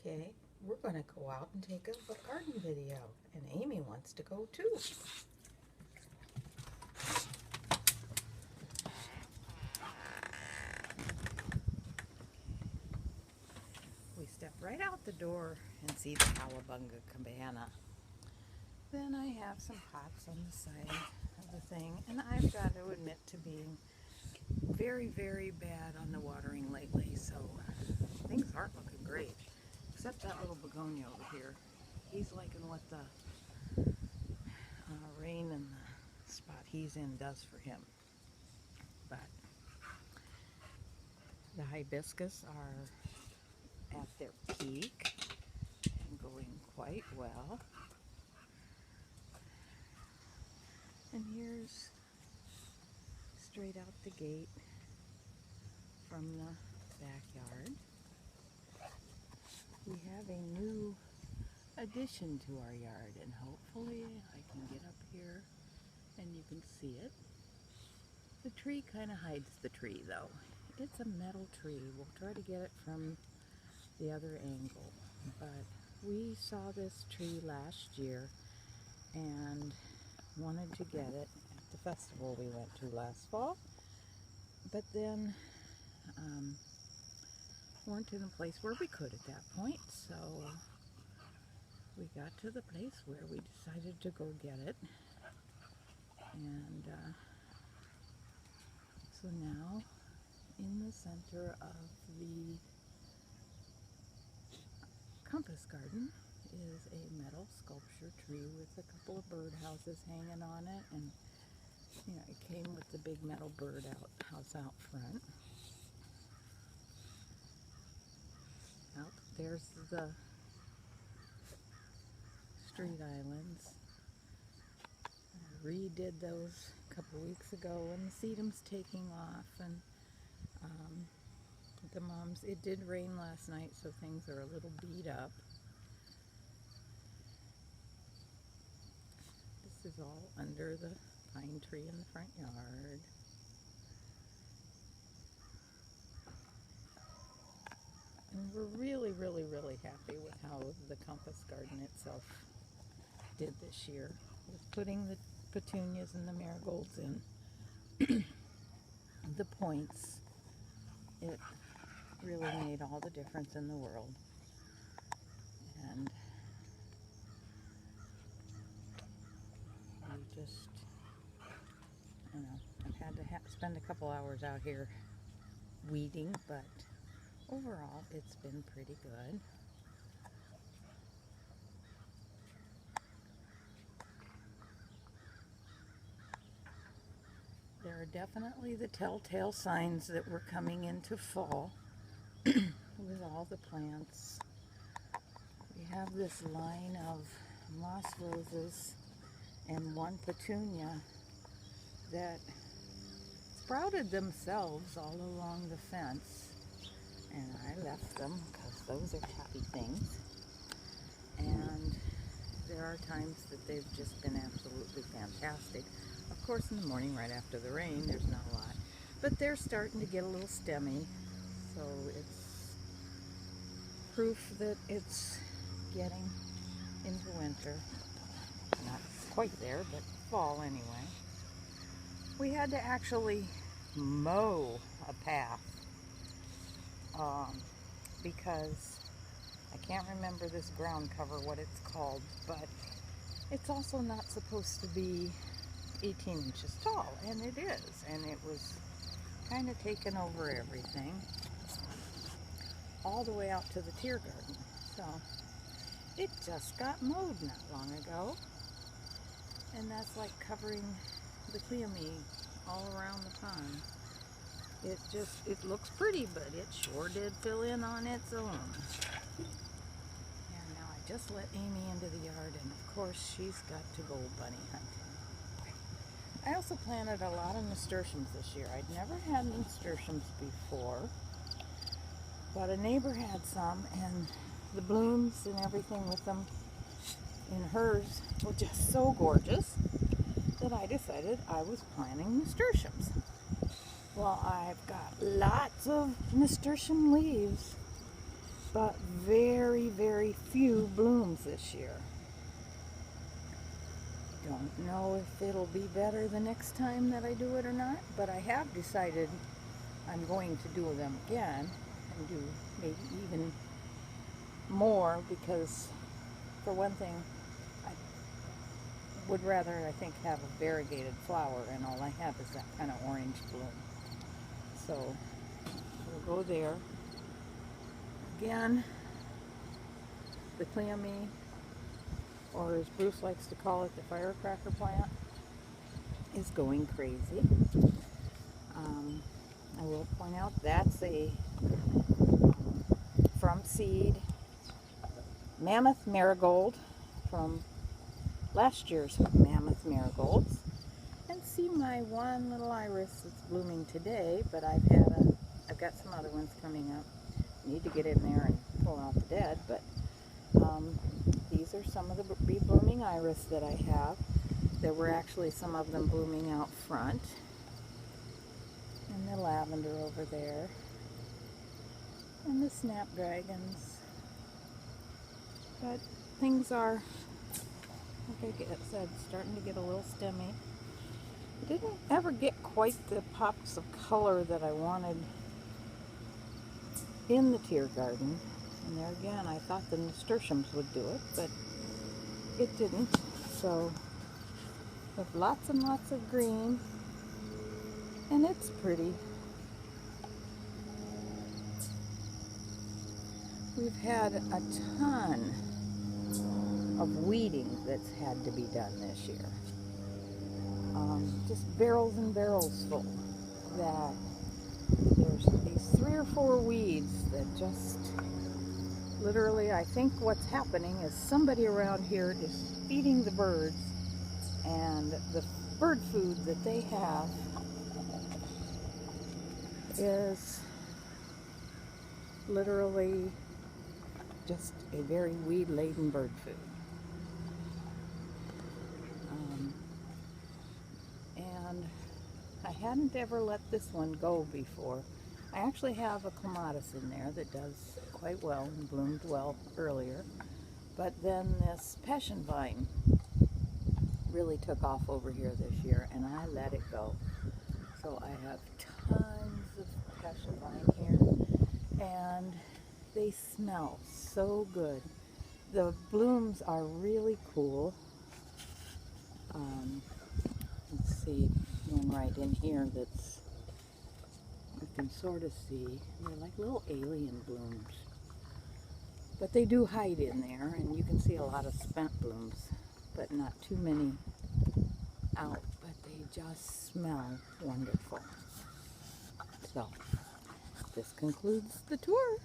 Okay, we're going to go out and take a garden video, and Amy wants to go too. We step right out the door and see the cowabunga cabana. Then I have some pots on the side of the thing, and I've got to admit to being very, very bad on the watering lately, so things aren't looking great. Except that little begonia over here. He's liking what the rain and the spot he's in does for him. But the hibiscus are at their peak and going quite well. And here's straight out the gate from the backyard. We have a new addition to our yard, and hopefully I can get up here and you can see it. The tree kind of hides the tree though. It's a metal tree. We'll try to get it from the other angle, but we saw this tree last year and wanted to get it at the festival we went to last fall, but then weren't in a place where we could at that point, so we got to the place where we decided to go get it. And so now in the center of the compass garden is a metal sculpture tree with a couple of birdhouses hanging on it, and you know, it came with the big metal house out front. Out there's the street islands. I redid those a couple weeks ago, and the sedum's taking off, and the mums, it did rain last night, so things are a little beat up. This is all under the pine tree in the front yard. And we're really, really, really happy with how the compass garden itself did this year, with putting the petunias and the marigolds in. The points, it really made all the difference in the world. And we just, you know, I've had to spend a couple hours out here weeding, but overall it's been pretty good. There are definitely the telltale signs that we're coming into fall with all the plants. We have this line of moss roses and one petunia that sprouted themselves all along the fence, and I left them because those are happy things. And there are times that they've just been absolutely fantastic. Of course, in the morning right after the rain there's not a lot, but they're starting to get a little stemmy, so it's proof that it's getting into winter. Not quite there, but fall anyway. We had to actually mow a path because I can't remember this ground cover what it's called, but it's also not supposed to be 18 inches tall, and it is, and it was kind of taken over everything all the way out to the tier garden. So it just got mowed not long ago, and that's like covering the cleome all around the pond. It looks pretty, but it sure did fill in on its own. And now I just let Amy into the yard, and of course she's got to go bunny hunting. I also planted a lot of nasturtiums this year. I'd never had nasturtiums before, but a neighbor had some, and the blooms and everything with them in hers were just so gorgeous that I decided I was planting nasturtiums. Well, I've got lots of nasturtium leaves, but very, very few blooms this year. Don't know if it'll be better the next time that I do it or not, but I have decided I'm going to do them again and do maybe even more, because for one thing, I would rather, I think, have a variegated flower, and all I have is that kind of orange bloom. So we'll go there. Again, the clammy, or as Bruce likes to call it, the firecracker plant, is going crazy. I will point out that's a from seed mammoth marigold from last year's mammoth marigolds. And see my one little iris that's blooming today, but I've got some other ones coming up. Need to get in there and pull out the dead, but these are some of the reblooming iris that I have. There were actually some of them blooming out front. And the lavender over there. And the snapdragons. But things are, like I said, starting to get a little stemmy. I didn't ever get quite the pops of color that I wanted in the tier garden. And there again, I thought the nasturtiums would do it, but it didn't. So, with lots and lots of green, and it's pretty. We've had a ton of weeding that's had to be done this year. Just barrels and barrels full. That there's these 3 or 4 weeds that just literally, I think what's happening is somebody around here is feeding the birds, and the bird food that they have is literally just a very weed-laden bird food. And I hadn't ever let this one go before. I actually have a clematis in there that does quite well and bloomed well earlier, but then this passion vine really took off over here this year, and I let it go. So I have tons of passion vine here, and they smell so good. The blooms are really cool. Let's see, one right in here that's, you can sort of see, they're like little alien blooms. But they do hide in there, and you can see a lot of spent blooms, but not too many out, but they just smell wonderful. So, this concludes the tour.